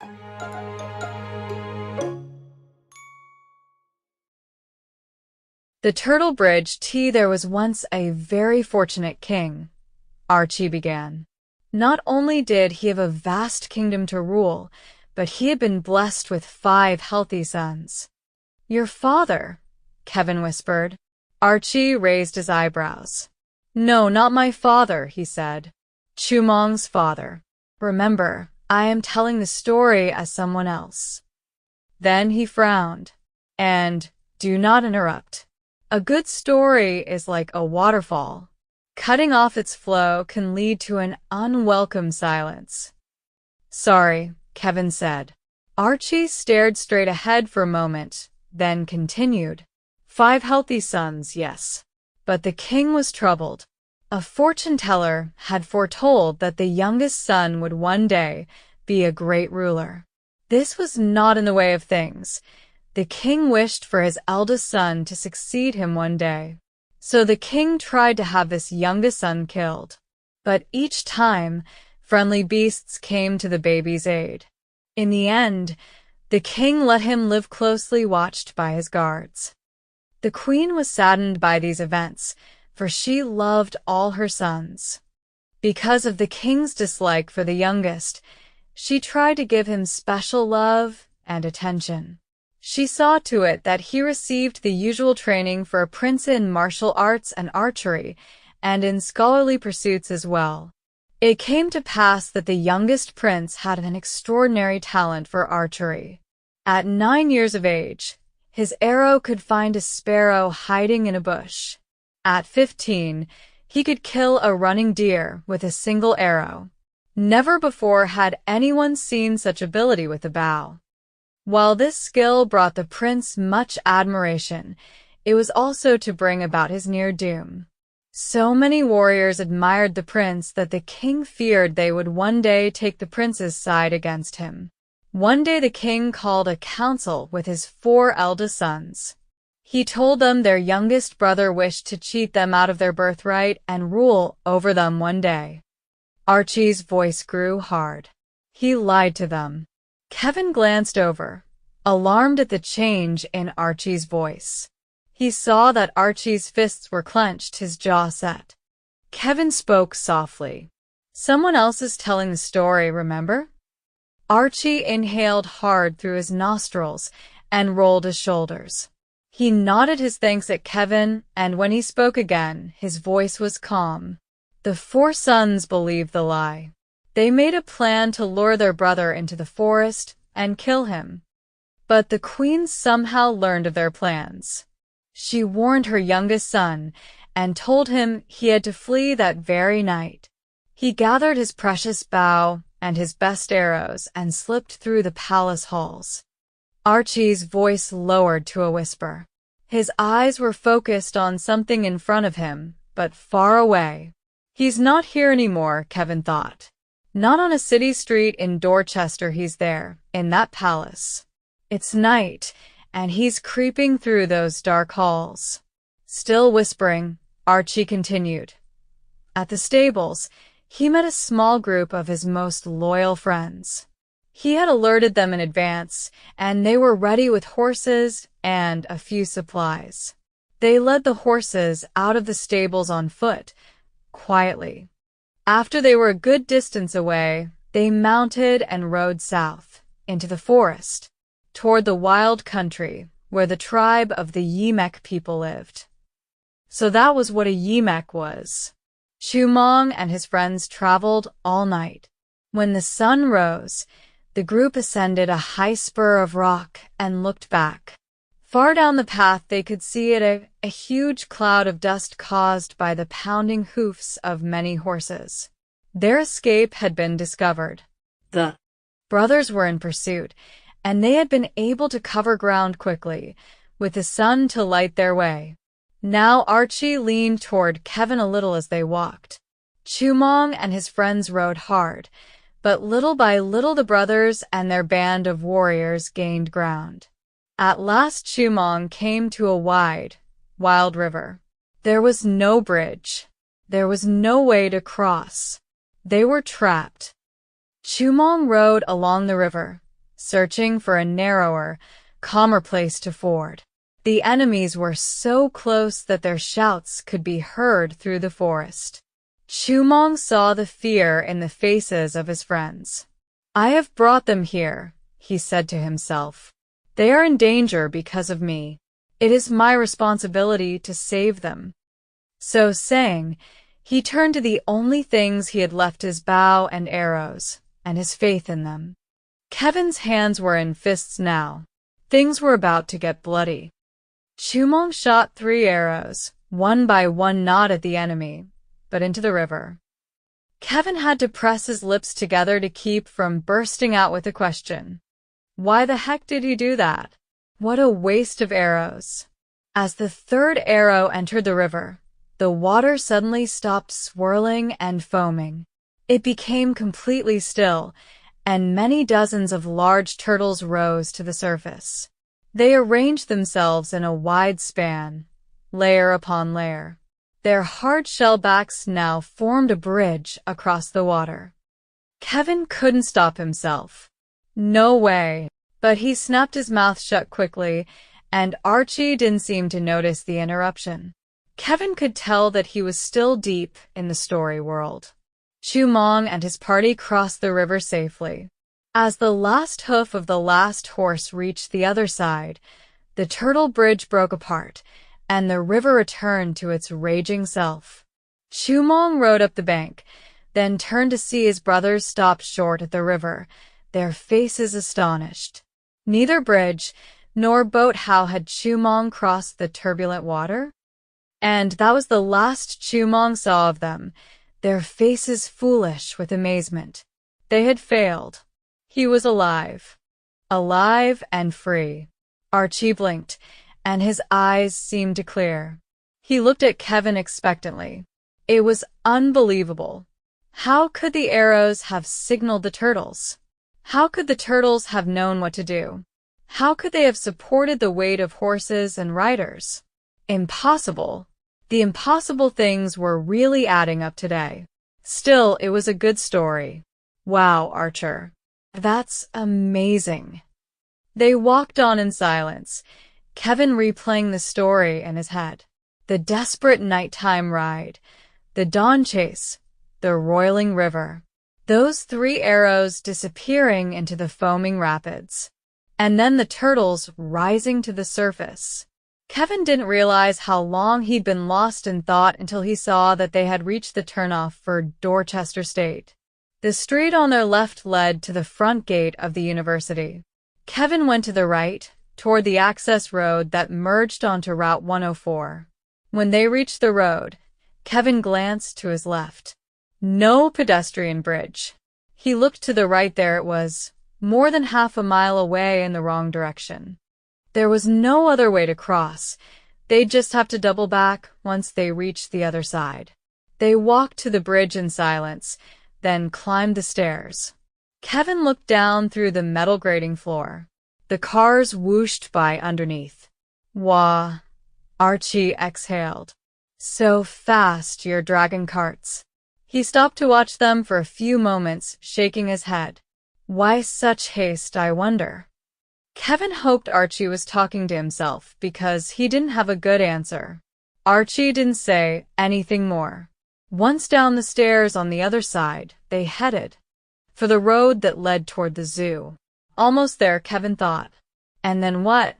The Turtle Bridge Tea. There was once a very fortunate king, Archie began. Not only did he have a vast kingdom to rule, but he had been blessed with 5 healthy sons. Your father, Kevin whispered. Archie raised his eyebrows. No, not my father, he said. Chumong's father. Remember, I am telling the story as someone else. Then he frowned. And do not interrupt. A good story is like a waterfall. Cutting off its flow can lead to an unwelcome silence. Sorry, Kevin said. Archie stared straight ahead for a moment, then continued. 5 healthy sons, yes. But the king was troubled. A fortune-teller had foretold that the youngest son would one day be a great ruler. This was not in the way of things. The king wished for his eldest son to succeed him one day. So the king tried to have this youngest son killed. But each time, friendly beasts came to the baby's aid. In the end, the king let him live closely watched by his guards. The queen was saddened by these events, for she loved all her sons. Because of the king's dislike for the youngest, she tried to give him special love and attention. She saw to it that he received the usual training for a prince in martial arts and archery, and in scholarly pursuits as well. It came to pass that the youngest prince had an extraordinary talent for archery. At 9 years of age, his arrow could find a sparrow hiding in a bush. At 15, he could kill a running deer with a single arrow. Never before had anyone seen such ability with a bow. While this skill brought the prince much admiration, it was also to bring about his near doom. So many warriors admired the prince that the king feared they would one day take the prince's side against him. One day the king called a council with his 4 eldest sons. He told them their youngest brother wished to cheat them out of their birthright and rule over them one day. Archie's voice grew hard. He lied to them. Kevin glanced over, alarmed at the change in Archie's voice. He saw that Archie's fists were clenched, his jaw set. Kevin spoke softly. Someone else is telling the story, remember? Archie inhaled hard through his nostrils and rolled his shoulders. He nodded his thanks at Kevin, and when he spoke again, his voice was calm. The 4 sons believed the lie. They made a plan to lure their brother into the forest and kill him. But the queen somehow learned of their plans. She warned her youngest son and told him he had to flee that very night. He gathered his precious bow and his best arrows and slipped through the palace halls. Archie's voice lowered to a whisper. His eyes were focused on something in front of him, but far away. He's not here anymore, Kevin thought. Not on a city street in Dorchester, he's there, in that palace. It's night, and he's creeping through those dark halls. Still whispering, Archie continued. At the stables, he met a small group of his most loyal friends. He had alerted them in advance, and they were ready with horses and a few supplies. They led the horses out of the stables on foot, quietly. After they were a good distance away, they mounted and rode south, into the forest, toward the wild country where the tribe of the Yemek people lived. So that was what a Yemek was. Chumong and his friends traveled all night. When the sun rose, the group ascended a high spur of rock and looked back. Far down the path they could see a huge cloud of dust caused by the pounding hoofs of many horses. Their escape had been discovered. The brothers were in pursuit, and they had been able to cover ground quickly, with the sun to light their way. Now Archie leaned toward Kevin a little as they walked. Chumong and his friends rode hard, but little by little the brothers and their band of warriors gained ground. At last Chumong came to a wide, wild river. There was no bridge. There was no way to cross. They were trapped. Chumong rode along the river, searching for a narrower, calmer place to ford. The enemies were so close that their shouts could be heard through the forest. Chumong saw the fear in the faces of his friends. "I have brought them here," he said to himself. "They are in danger because of me. It is my responsibility to save them." So saying, he turned to the only things he had left: his bow and arrows, and his faith in them. Kevin's hands were in fists now. Things were about to get bloody. Chumong shot 3 arrows, one by one, not at the enemy, but into the river. Kevin had to press his lips together to keep from bursting out with a question. Why the heck did he do that? What a waste of arrows. As the 3rd arrow entered the river, the water suddenly stopped swirling and foaming. It became completely still, and many dozens of large turtles rose to the surface. They arranged themselves in a wide span, layer upon layer. Their hard shell backs now formed a bridge across the water. Kevin couldn't stop himself. No way. But he snapped his mouth shut quickly, and Archie didn't seem to notice the interruption. Kevin could tell that he was still deep in the story world. Chumong and his party crossed the river safely. As the last hoof of the last horse reached the other side, the turtle bridge broke apart, and the river returned to its raging self. Chumong rode up the bank, then turned to see his brothers stop short at the river, their faces astonished. Neither bridge nor boat-how had Chumong crossed the turbulent water. And that was the last Chumong saw of them, their faces foolish with amazement. They had failed. He was alive. Alive and free. Archie blinked, and his eyes seemed to clear. He looked at Kevin expectantly. It was unbelievable. How could the arrows have signaled the turtles? How could the turtles have known what to do? How could they have supported the weight of horses and riders? Impossible. The impossible things were really adding up today. Still, it was a good story. Wow, Archer. That's amazing. They walked on in silence, Kevin replaying the story in his head. The desperate nighttime ride, the dawn chase, the roiling river. Those 3 arrows disappearing into the foaming rapids. And then the turtles rising to the surface. Kevin didn't realize how long he'd been lost in thought until he saw that they had reached the turnoff for Dorchester State. The street on their left led to the front gate of the university. Kevin went to the right, toward the access road that merged onto Route 104. When they reached the road, Kevin glanced to his left. No pedestrian bridge. He looked to the right. There it was, more than half a mile away in the wrong direction. There was no other way to cross. They'd just have to double back once they reached the other side. They walked to the bridge in silence, then climbed the stairs. Kevin looked down through the metal grating floor. The cars whooshed by underneath. Wah! Archie exhaled. So fast, your dragon carts. He stopped to watch them for a few moments, shaking his head. Why such haste, I wonder? Kevin hoped Archie was talking to himself because he didn't have a good answer. Archie didn't say anything more. Once down the stairs on the other side, they headed for the road that led toward the zoo. Almost there, Kevin thought. And then what?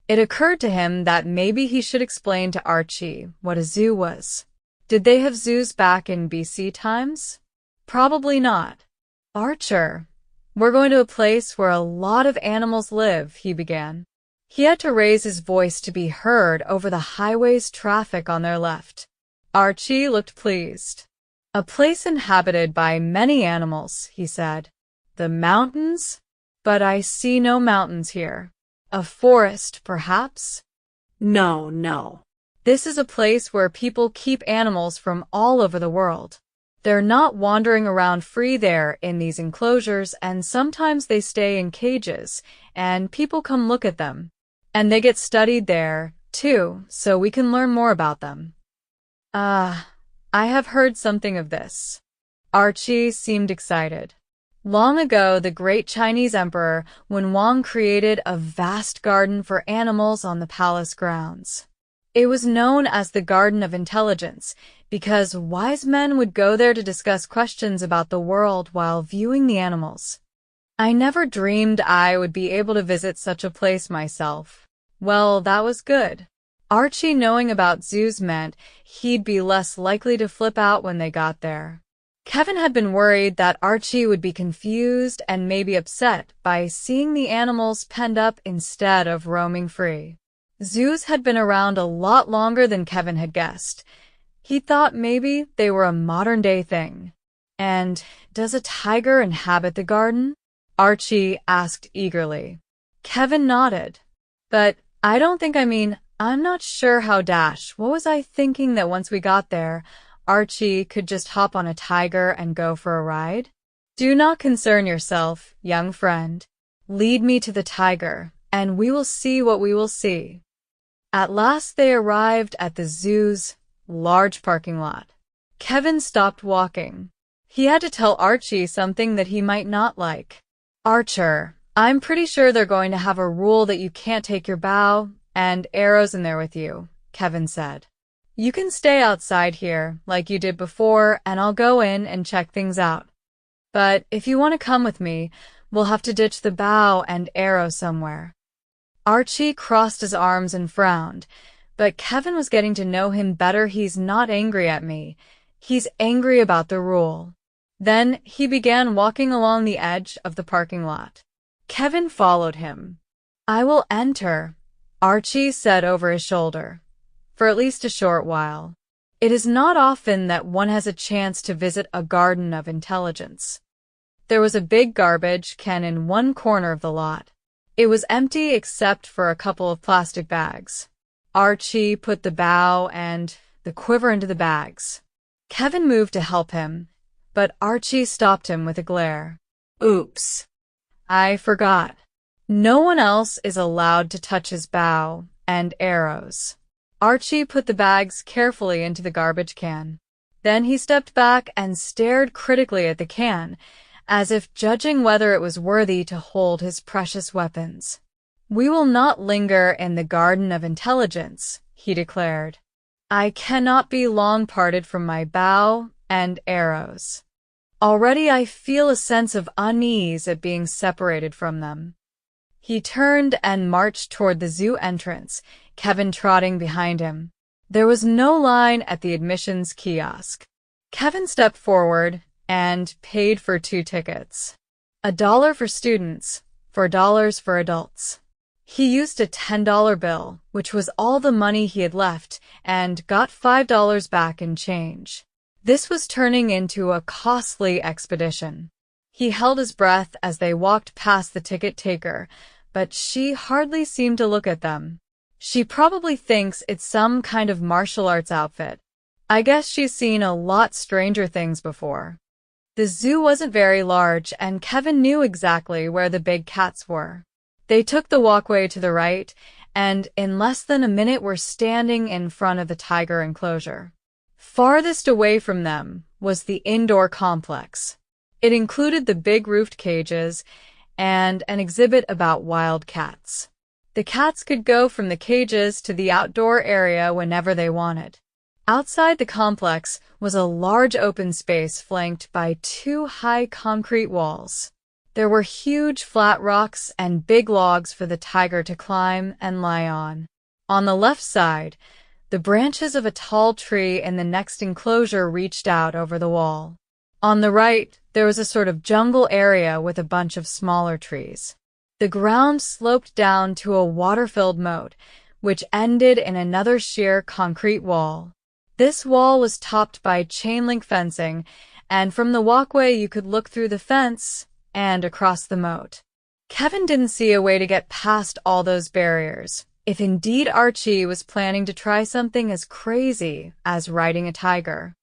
It occurred to him that maybe he should explain to Archie what a zoo was. Did they have zoos back in BC times? Probably not. Archer, we're going to a place where a lot of animals live, he began. He had to raise his voice to be heard over the highway's traffic on their left. Archie looked pleased. A place inhabited by many animals, he said. The mountains? But I see no mountains here. A forest, perhaps? No. This is a place where people keep animals from all over the world. They're not wandering around free there in these enclosures, and sometimes they stay in cages, and people come look at them. And they get studied there, too, so we can learn more about them. I have heard something of this. Archie seemed excited. Long ago, the great Chinese emperor Wen Wang created a vast garden for animals on the palace grounds. It was known as the Garden of Intelligence because wise men would go there to discuss questions about the world while viewing the animals. I never dreamed I would be able to visit such a place myself. Well, that was good. Archie knowing about zoos meant he'd be less likely to flip out when they got there. Kevin had been worried that Archie would be confused and maybe upset by seeing the animals penned up instead of roaming free. Zoos had been around a lot longer than Kevin had guessed. He thought maybe they were a modern-day thing. And does a tiger inhabit the garden? Archie asked eagerly. Kevin nodded. But I'm not sure how what was I thinking that once we got there, Archie could just hop on a tiger and go for a ride? Do not concern yourself, young friend. Lead me to the tiger, and we will see what we will see. At last they arrived at the zoo's large parking lot. Kevin stopped walking. He had to tell Archie something that he might not like. Archer, I'm pretty sure they're going to have a rule that you can't take your bow and arrows in there with you, Kevin said. You can stay outside here, like you did before, and I'll go in and check things out. But if you want to come with me, we'll have to ditch the bow and arrow somewhere. Archie crossed his arms and frowned, but Kevin was getting to know him better. He's not angry at me. He's angry about the rule. Then he began walking along the edge of the parking lot. Kevin followed him. I will enter, Archie said over his shoulder. For at least a short while. It is not often that one has a chance to visit a garden of intelligence. There was a big garbage can in one corner of the lot. It was empty except for a couple of plastic bags. Archie put the bow and the quiver into the bags. Kevin moved to help him, but Archie stopped him with a glare. Oops. I forgot. No one else is allowed to touch his bow and arrows. Archie put the bags carefully into the garbage can. Then he stepped back and stared critically at the can, as if judging whether it was worthy to hold his precious weapons. We will not linger in the Garden of Intelligence, he declared. I cannot be long parted from my bow and arrows. Already I feel a sense of unease at being separated from them. He turned and marched toward the zoo entrance, Kevin trotting behind him. There was no line at the admissions kiosk. Kevin stepped forward and paid for 2 tickets. $1 for students, $4 for adults. He used a $10 bill, which was all the money he had left, and got $5 back in change. This was turning into a costly expedition. He held his breath as they walked past the ticket taker, but she hardly seemed to look at them. She probably thinks it's some kind of martial arts outfit. I guess she's seen a lot stranger things before. The zoo wasn't very large, and Kevin knew exactly where the big cats were. They took the walkway to the right, and in less than a minute were standing in front of the tiger enclosure. Farthest away from them was the indoor complex. It included the big roofed cages and an exhibit about wild cats. The cats could go from the cages to the outdoor area whenever they wanted. Outside the complex was a large open space flanked by 2 high concrete walls. There were huge flat rocks and big logs for the tiger to climb and lie on. On the left side, the branches of a tall tree in the next enclosure reached out over the wall. On the right, there was a sort of jungle area with a bunch of smaller trees. The ground sloped down to a water-filled moat, which ended in another sheer concrete wall. This wall was topped by chain-link fencing, and from the walkway you could look through the fence and across the moat. Kevin didn't see a way to get past all those barriers, if indeed Archie was planning to try something as crazy as riding a tiger.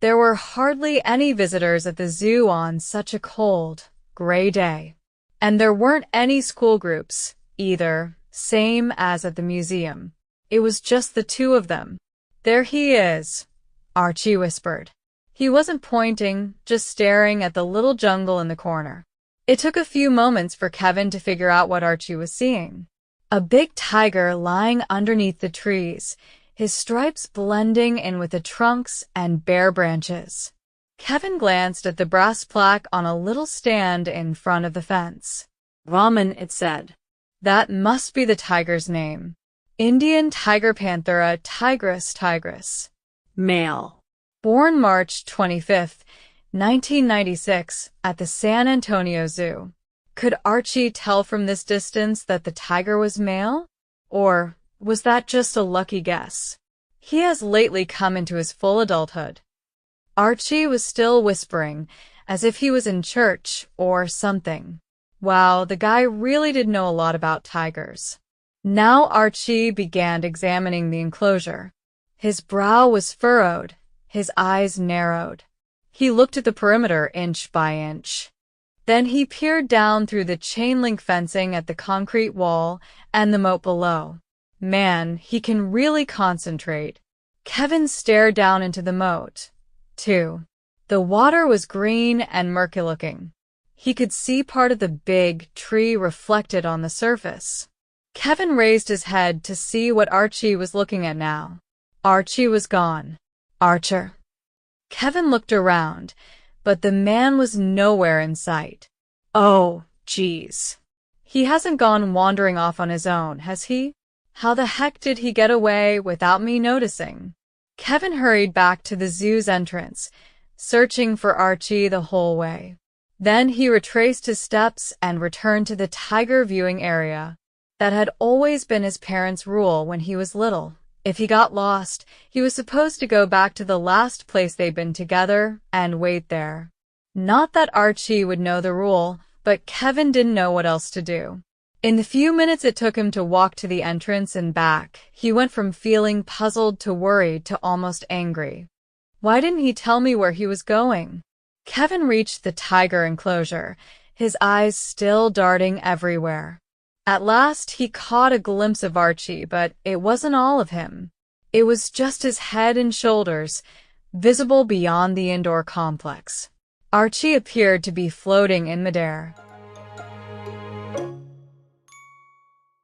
There were hardly any visitors at the zoo on such a cold, gray day. And there weren't any school groups, either, same as at the museum. It was just the 2 of them. There he is, Archie whispered. He wasn't pointing, just staring at the little jungle in the corner. It took a few moments for Kevin to figure out what Archie was seeing. A big tiger lying underneath the trees, his stripes blending in with the trunks and bare branches. Kevin glanced at the brass plaque on a little stand in front of the fence. Ramen, it said. That must be the tiger's name. Indian Tiger Panthera tigris. Male. Born March 25, 1996, at the San Antonio Zoo. Could Archie tell from this distance that the tiger was male? Or was that just a lucky guess? He has lately come into his full adulthood. Archie was still whispering, as if he was in church or something. Wow, the guy really did know a lot about tigers. Now Archie began examining the enclosure. His brow was furrowed, his eyes narrowed. He looked at the perimeter inch by inch. Then he peered down through the chain-link fencing at the concrete wall and the moat below. Man, he can really concentrate. Kevin stared down into the moat, too. The water was green and murky-looking. He could see part of the big tree reflected on the surface. Kevin raised his head to see what Archie was looking at now. Archie was gone. Archer. Kevin looked around, but the man was nowhere in sight. Oh, geez. He hasn't gone wandering off on his own, has he? How the heck did he get away without me noticing? Kevin hurried back to the zoo's entrance, searching for Archie the whole way. Then he retraced his steps and returned to the tiger viewing area. That had always been his parents' rule when he was little. If he got lost, he was supposed to go back to the last place they'd been together and wait there. Not that Archie would know the rule, but Kevin didn't know what else to do. In the few minutes it took him to walk to the entrance and back, he went from feeling puzzled to worried to almost angry. Why didn't he tell me where he was going? Kevin reached the tiger enclosure, his eyes still darting everywhere. At last, he caught a glimpse of Archie, but it wasn't all of him. It was just his head and shoulders, visible beyond the indoor complex. Archie appeared to be floating in midair.